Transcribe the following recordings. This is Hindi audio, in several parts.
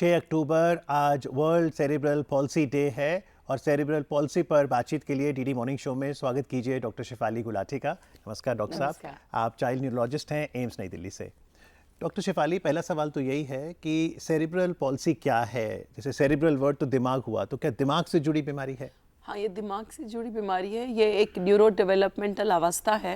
6 अक्टूबर आज वर्ल्ड सेरेब्रल पॉल्सी डे है और सेरेब्रल पॉल्सी पर बातचीत के लिए डीडी मॉर्निंग शो में स्वागत कीजिए डॉक्टर शेफाली गुलाटी का। नमस्कार डॉक्टर साहब, आप चाइल्ड न्यूरोलॉजिस्ट हैं एम्स नई दिल्ली से। डॉक्टर शेफाली, पहला सवाल तो यही है कि सेरेब्रल पॉल्सी क्या है? जैसे सेरेब्रल वर्ड तो दिमाग हुआ, तो क्या दिमाग से जुड़ी बीमारी है? हाँ, ये दिमाग से जुड़ी बीमारी है। ये एक न्यूरो डेवलपमेंटल अवस्था है,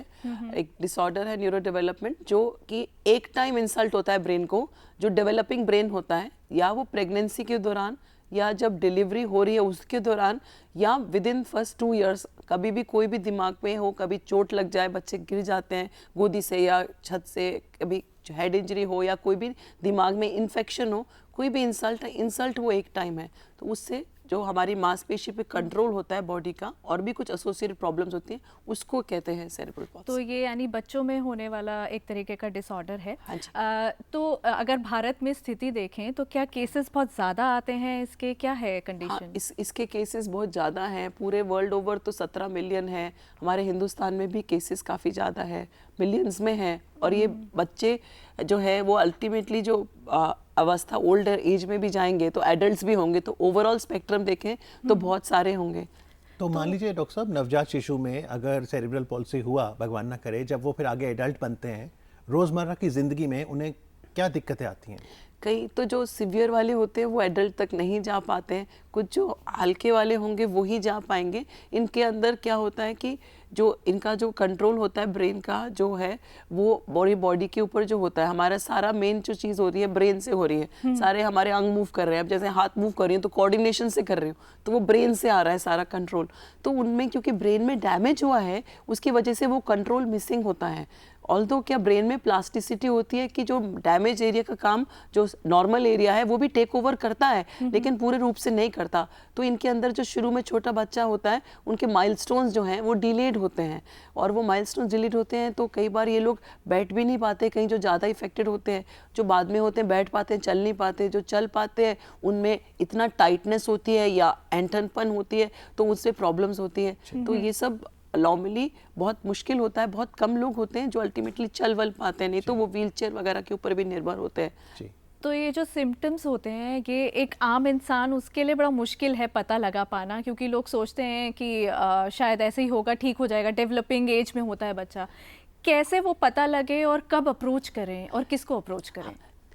एक डिसऑर्डर है न्यूरो डेवलपमेंट, जो कि एक टाइम इंसल्ट होता है ब्रेन को, जो डेवलपिंग ब्रेन होता है, या वो प्रेगनेंसी के दौरान या जब डिलीवरी हो रही है उसके दौरान या विद इन फर्स्ट 2 इयर्स कभी भी कोई भी दिमाग में हो, कभी चोट लग जाए, बच्चे गिर जाते हैं गोदी से या छत से, कभी हेड इंजरी हो या कोई भी दिमाग में इन्फेक्शन हो, कोई भी इंसल्ट वो एक टाइम है, तो उससे जो हमारी मांसपेशी पे कंट्रोल होता है बॉडी का और भी कुछ एसोसिएटेड प्रॉब्लम्स होती हैं, उसको कहते हैं सेरेब्रल पॉल्सी। तो ये यानी बच्चों में होने वाला एक तरीके का डिसऑर्डर है। हाँ जी। तो अगर भारत में स्थिति देखें तो क्या केसेस बहुत ज़्यादा आते हैं इसके, क्या है कंडीशन? हाँ, इसके केसेस बहुत ज़्यादा हैं। पूरे वर्ल्ड ओवर तो 17 मिलियन है, हमारे हिंदुस्तान में भी केसेस काफ़ी ज़्यादा है, मिलियंस में है। और ये बच्चे जो है वो अल्टीमेटली जो अवस्था ओल्डर एज में भी जाएंगे तो एडल्ट्स भी होंगे, तो ओवरऑल स्पेक्ट्रम देखें तो बहुत सारे होंगे। तो मान लीजिए डॉक्टर साहब, नवजात शिशु में अगर सेरेब्रल पॉल्सी हुआ, भगवान ना करे, जब वो फिर आगे एडल्ट बनते हैं, रोज़मर्रा की ज़िंदगी में उन्हें क्या दिक्कतें आती हैं? कई तो जो सिवियर वाले होते हैं वो एडल्ट तक नहीं जा पाते हैं, कुछ जो हल्के वाले होंगे वो ही जा पाएंगे। इनके अंदर क्या होता है कि जो इनका जो कंट्रोल होता है ब्रेन का जो है वो बॉडी के ऊपर जो होता है, हमारा सारा मेन जो चीज़ हो रही है ब्रेन से हो रही है। सारे हमारे अंग मूव कर रहे हैं, अब जैसे हाथ मूव कर रही हैं तो कोऑर्डिनेशन से कर रही हूँ, तो वो ब्रेन से आ रहा है सारा कंट्रोल। तो उनमें क्योंकि ब्रेन में डैमेज हुआ है उसकी वजह से वो कंट्रोल मिसिंग होता है। ऑल्दो क्या ब्रेन में प्लास्टिसिटी होती है कि जो डैमेज एरिया का काम जो नॉर्मल एरिया है वो भी टेक ओवर करता है, लेकिन पूरे रूप से नहीं करता। तो इनके अंदर जो शुरू में छोटा बच्चा होता है उनके माइलस्टोन्स जो हैं वो डिलेड होते हैं, और वो माइलस्टोन्स डिलीट होते हैं तो कई बार ये लोग बैठ भी नहीं पाते। कहीं जो ज़्यादा इफेक्टेड होते हैं, जो बाद में होते हैं बैठ पाते हैं, चल नहीं पाते। जो चल पाते हैं उनमें इतना टाइटनेस होती है या ऐंठनपन होती है तो उससे प्रॉब्लम्स होती है। तो ये सब नॉर्मली बहुत मुश्किल होता है। बहुत कम लोग होते हैं जो अल्टीमेटली चल वल पाते हैं, नहीं तो वो व्हीलचेयर वगैरह के ऊपर भी निर्भर होते हैं। तो ये जो सिम्टम्स होते हैं ये एक आम इंसान उसके लिए बड़ा मुश्किल है पता लगा पाना, क्योंकि लोग सोचते हैं कि शायद ऐसे ही होगा, ठीक हो जाएगा, डेवलपिंग एज में होता है बच्चा। कैसे वो पता लगे और कब अप्रोच करें और किसको अप्रोच करें?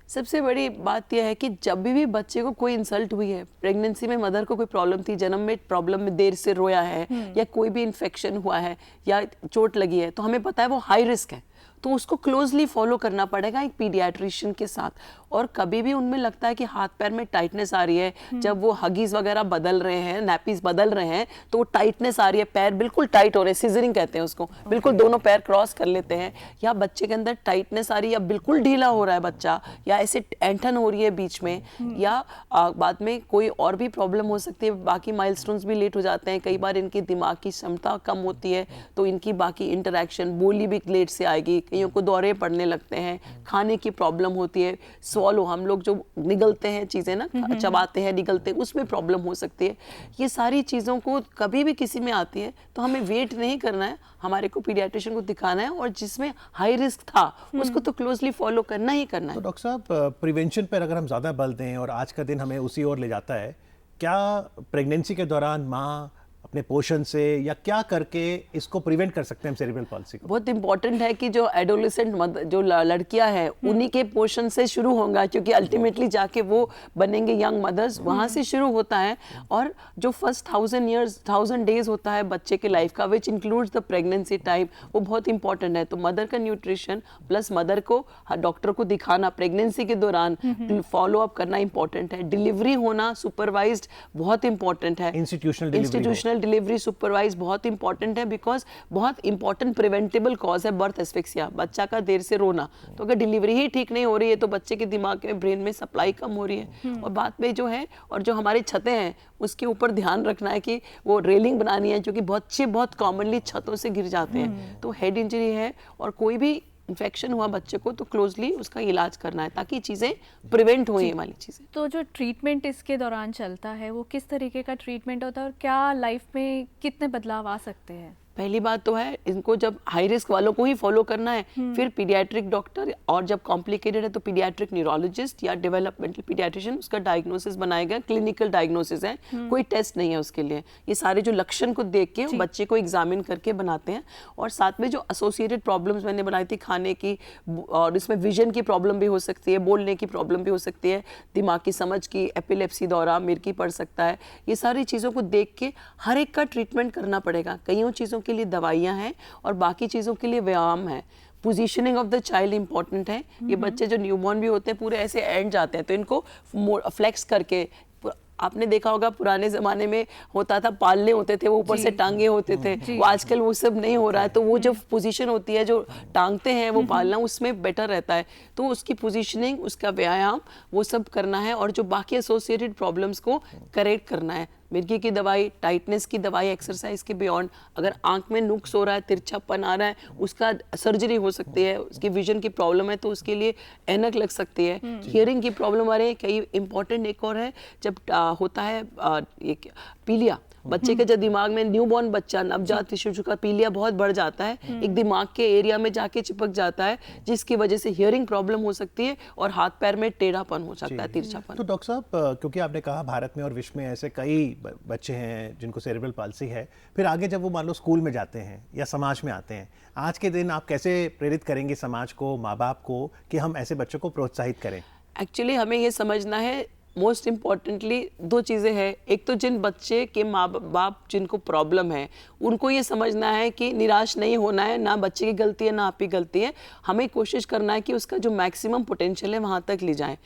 सबसे बड़ी बात यह है कि जब भी बच्चे को कोई इंसल्ट हुई है, प्रेगनेंसी में मदर को कोई प्रॉब्लम थी, जन्म में प्रॉब्लम में देर से रोया है, या कोई भी इन्फेक्शन हुआ है या चोट लगी है, तो हमें पता है वो हाई रिस्क है, तो उसको क्लोजली फॉलो करना पड़ेगा एक पीडियाट्रिशियन के साथ। और कभी भी उनमें लगता है कि हाथ पैर में टाइटनेस आ रही है, जब वो हगीज वगैरह बदल रहे हैं, नैपीज बदल रहे हैं, तो वो टाइटनेस आ रही है, पैर बिल्कुल टाइट हो रहे हैं, सीजरिंग कहते हैं उसको, बिल्कुल दोनों पैर क्रॉस कर लेते हैं, या बच्चे के अंदर टाइटनेस आ रही है, या बिल्कुल ढीला हो रहा है बच्चा, या ऐसे ऐंठन हो रही है बीच में, या बाद में कोई और भी प्रॉब्लम हो सकती है, बाकी माइलस्टोन्स भी लेट हो जाते हैं। कई बार इनकी दिमाग की क्षमता कम होती है तो इनकी बाकी इंटरेक्शन, बोली भी लेट से आएगी, कईयों को दौरे पड़ने लगते हैं, खाने की प्रॉब्लम होती है, स्वॉलो, हम लोग जो निगलते हैं चीज़ें ना, चबाते हैं निगलते हैं, उसमें प्रॉब्लम हो सकती है। ये सारी चीज़ों को कभी भी किसी में आती है तो हमें वेट नहीं करना है, हमारे को पीडियाट्रिशियन को दिखाना है, और जिसमें हाई रिस्क था उसको तो क्लोजली फॉलो करना ही करना है। तो डॉक्टर साहब, प्रिवेंशन पर अगर हम ज़्यादा बल दें और आज का दिन हमें उसी ओर ले जाता है, क्या प्रेगनेंसी के दौरान माँ अपने पोषण से या क्या करके इसको प्रिवेंट कर सकते हैं सेरेब्रल पॉल्सी को? बहुत इंपॉर्टेंट है कि जो एडोलेसेंट जो लड़कियां हैं उन्हीं के पोषण से शुरू होगा, क्योंकि अल्टीमेटली जाके वो बनेंगे यंग मदर्स, वहाँ से शुरू होता है। और जो फर्स्ट 1000 डेज होता है बच्चे के लाइफ का, which includes the pregnancy time, वो बहुत इंपॉर्टेंट है। तो मदर का न्यूट्रिशन प्लस मदर को डॉक्टर को दिखाना प्रेगनेंसी के दौरान, फॉलो अप करना इंपॉर्टेंट है। डिलीवरी होना सुपरवाइज्ड बहुत इंपॉर्टेंट है। इंस्टीट्यूशनल डिलीवरी सुपरवाइज बहुत इंपॉर्टेंट है, बिकॉज बहुत इंपॉर्टेंट प्रिवेंटेबल कॉज है बर्थ एस्फिक्सिया, बच्चा का देर से रोना। तो अगर डिलीवरी ही ठीक नहीं हो रही है तो बच्चे के दिमाग में, ब्रेन में सप्लाई कम हो रही है, और बाद में जो है, और जो हमारी छतें हैं उसके ऊपर ध्यान रखना है कि वो रेलिंग बनानी है, क्योंकि बच्चे बहुत कॉमनली छतों से गिर जाते हैं। तो हेड इंजरी है और कोई भी इन्फेक्शन हुआ बच्चे को तो क्लोजली उसका इलाज करना है ताकि चीज़ें प्रिवेंट हो, ये वाली चीज़ें। तो जो ट्रीटमेंट इसके दौरान चलता है वो किस तरीके का ट्रीटमेंट होता है और क्या लाइफ में कितने बदलाव आ सकते हैं? पहली बात तो है इनको जब हाई रिस्क वालों को ही फॉलो करना है, फिर पीडियाट्रिक डॉक्टर, और जब कॉम्प्लिकेटेड है तो पीडियाट्रिक न्यूरोलॉजिस्ट या डेवलपमेंटल पीडियाट्रिशियन उसका डायग्नोसिस बनाएगा। क्लिनिकल डायग्नोसिस है, कोई टेस्ट नहीं है उसके लिए। ये सारे जो लक्षण को देख के बच्चे को एग्जामिन करके बनाते हैं। और साथ में जो एसोसिएटेड प्रॉब्लम्स मैंने बनाई थी खाने की, और इसमें विजन की प्रॉब्लम भी हो सकती है, बोलने की प्रॉब्लम भी हो सकती है, दिमाग की समझ की, एपिलेप्सी दौरा, मिर्गी पड़ सकता है, ये सारी चीज़ों को देख के हर एक का ट्रीटमेंट करना पड़ेगा। कईयों चीज़ों के लिए दवाइयाँ हैं और बाकी चीज़ों के लिए व्यायाम है। Positioning of the child important है। ये बच्चे जो न्यूबॉर्न भी होते हैं पूरे ऐसे एंड जाते हैं, तो इनको फ्लेक्स करके, आपने देखा होगा पुराने ज़माने में होता था, पालने होते थे वो ऊपर से टांगे होते थे, वो आजकल वो सब नहीं हो रहा है। तो वो जो पोजीशन होती है जो टांगते हैं वो पालना, उसमें बेटर रहता है। तो उसकी पोजीशनिंग, उसका व्यायाम, वो सब करना है और जो बाकी एसोसिएटेड प्रॉब्लम्स को करेक्ट करना है। मिर्गी की दवाई, टाइटनेस की दवाई, एक्सरसाइज के बियॉन्ड, अगर आंख में नुक्स हो रहा है, तिरछापन आ रहा है, उसका सर्जरी हो सकती है। उसकी विजन की प्रॉब्लम है तो उसके लिए ऐनक लग सकती है। हियरिंग की प्रॉब्लम आ रही है। कई इंपॉर्टेंट एक और है, जब होता है ये पीलिया, बच्चे के जब दिमाग में, न्यूबॉर्न बच्चा, नवजात शिशु का पीलिया बहुत बढ़ जाता है, एक दिमाग के एरिया में जाके चिपक जाता है, जिसकी वजह से हियरिंग प्रॉब्लम हो सकती है और हाथ पैर में टेढ़ापन हो सकता है, तिरछापन। तो डॉक्टर साहब, क्योंकि आपने कहा भारत में और विश्व में ऐसे कई बच्चे हैं जिनको सेरेब्रल पाल्सी है, फिर आगे जब वो मान लो स्कूल में जाते हैं या समाज में आते हैं, आज के दिन आप कैसे प्रेरित करेंगे समाज को, माँ बाप को, कि हम ऐसे बच्चों को प्रोत्साहित करें? एक्चुअली हमें ये समझना है, मोस्ट इम्पॉर्टेंटली दो चीज़ें हैं। एक तो जिन बच्चे के माँ बाप जिनको प्रॉब्लम है, उनको ये समझना है कि निराश नहीं होना है, ना बच्चे की गलती है ना आपकी गलती है। हमें कोशिश करना है कि उसका जो मैक्सिमम पोटेंशियल है वहाँ तक ले जाएं।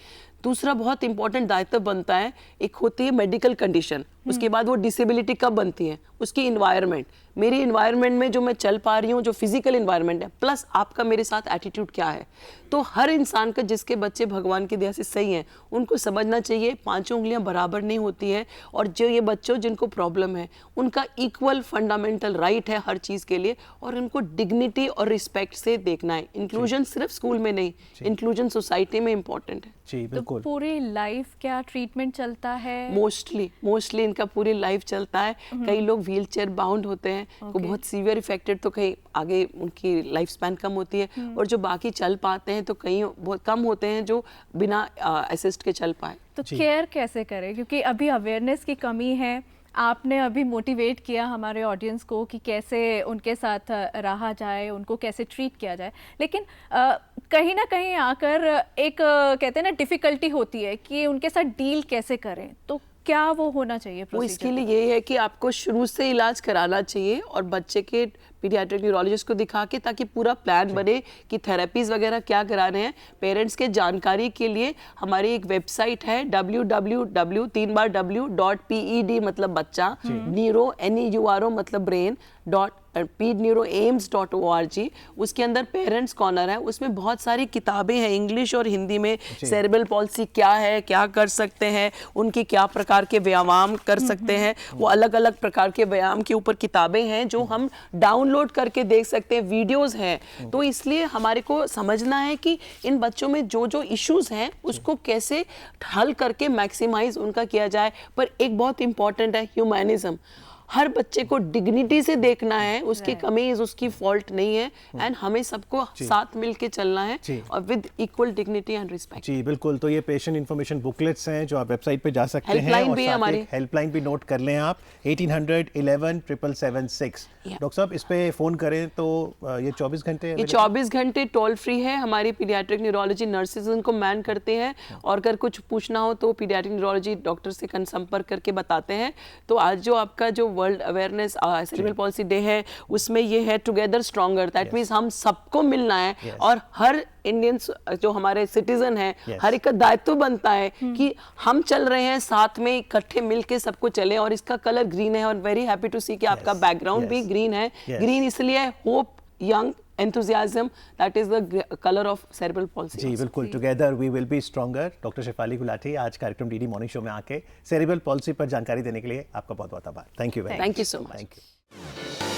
दूसरा बहुत इंपॉर्टेंट दायित्व बनता है, एक होती है मेडिकल कंडीशन, उसके बाद वो डिसेबिलिटी कब बनती है, उसकी इन्वायरमेंट, मेरी इन्वायरमेंट में जो मैं चल पा रही हूँ, जो फिजिकल इन्वायरमेंट है, प्लस आपका मेरे साथ एटीट्यूड क्या है। तो हर इंसान का, जिसके बच्चे भगवान की दया से सही हैं, उनको समझना चाहिए पांचों उंगलियां बराबर नहीं होती है, और जो ये बच्चों जिनको प्रॉब्लम है उनका इक्वल फंडामेंटल राइट है हर चीज़ के लिए, और उनको डिग्निटी और रिस्पेक्ट से देखना है। इंक्लूजन सिर्फ स्कूल में नहीं, इंक्लूजन सोसाइटी में इम्पोर्टेंट है। जी बिल्कुल। तो पूरी लाइफ क्या ट्रीटमेंट चलता है? मोस्टली इनका पूरी लाइफ चलता है। कई लोग व्हील चेयर बाउंड होते हैं, वो बहुत सीवियर इफेक्टेड, तो कहीं आगे उनकी लाइफ स्पैन कम होती है, और जो बाकी चल पाते हैं तो कहीं बहुत कम होते हैं जो बिना असिस्ट के चल पाए। तो केयर कैसे करें, क्योंकि अभी अवेयरनेस की कमी है। आपने अभी मोटिवेट किया हमारे ऑडियंस को कि कैसे उनके साथ रहा जाए, उनको कैसे ट्रीट किया जाए, लेकिन कहीं ना कहीं आकर एक कहते हैं ना डिफ़िकल्टी होती है कि उनके साथ डील कैसे करें। तो क्या वो होना चाहिए वो इसके लिए ये है कि आपको शुरू से इलाज कराना चाहिए और बच्चे के पीडियाट्रिक न्यूरोलॉजिस्ट को दिखा के, ताकि पूरा प्लान बने कि थेरेपीज वगैरह क्या करा रहे हैं। पेरेंट्स के जानकारी के लिए हमारी एक वेबसाइट है www.ped मतलब बच्चा, न्यूरो NEURO मतलब ब्रेन .pedneuroaims.org, उसके अंदर पेरेंट्स कॉर्नर है, उसमें बहुत सारी किताबें हैं इंग्लिश और हिंदी में। सेरेब्रल पॉल्सी क्या है, क्या कर सकते हैं, उनकी क्या प्रकार के व्यायाम कर सकते हैं, वो अलग अलग प्रकार के व्यायाम के ऊपर किताबें हैं जो हम डाउनलोड करके देख सकते हैं, वीडियोस हैं। तो इसलिए हमारे को समझना है कि इन बच्चों में जो जो इश्यूज हैं उसको कैसे हल करके मैक्सिमाइज उनका किया जाए। पर एक बहुत इंपॉर्टेंट है ह्यूमैनिज्म, हर बच्चे को डिग्निटी से देखना है, उसकी कमीज उसकी फॉल्ट नहीं है, एंड हमें सबको साथ मिलके चलना है और with equal dignity and respect. जी बिल्कुल। तो ये पेशेंट इन्फॉर्मेशन बुकलेट्स हैं जो आप वेबसाइट पे जा सकते हैं, हेल्पलाइन भी है हमारी, हेल्पलाइन भी नोट कर लें आप, 1800-11-777-6। डॉक्टर साहब इस पे फोन करें तो ये 24 घंटे, ये 24 घंटे टोल फ्री है। हमारी पीडियाट्रिक न्यूरोलॉजी नर्सेज उनको मैन करते हैं, और अगर कुछ पूछना हो तो पीडियाट्रिक न्यूरोलॉजी डॉक्टर से संपर्क करके बताते हैं। तो आज जो आपका जो world awareness cerebral palsy day है, उसमें ये है टुगेदर स्ट्रॉन्गर, दैट मींस हम सबको मिलना है, और हर इंडियंस जो हमारे सिटीजन हैं, हर एक का दायित्व बनता है कि हम चल रहे हैं साथ में, इकट्ठे मिलके सबको चले। और इसका कलर ग्रीन है, और वेरी हैप्पी टू सी कि आपका बैकग्राउंड भी ग्रीन है। ग्रीन इसलिए hope, young, enthusiasm, that is the color of cerebral palsy. जी बिल्कुल। Together we will be stronger. Doctor Shefali Gulati आज कार्यक्रम डीडी मॉर्निंग शो में आके सेरेब्रल पॉल्सी पर जानकारी देने के लिए आपका बहुत बहुत आभार। Thank you. Thank you so much. Thank you.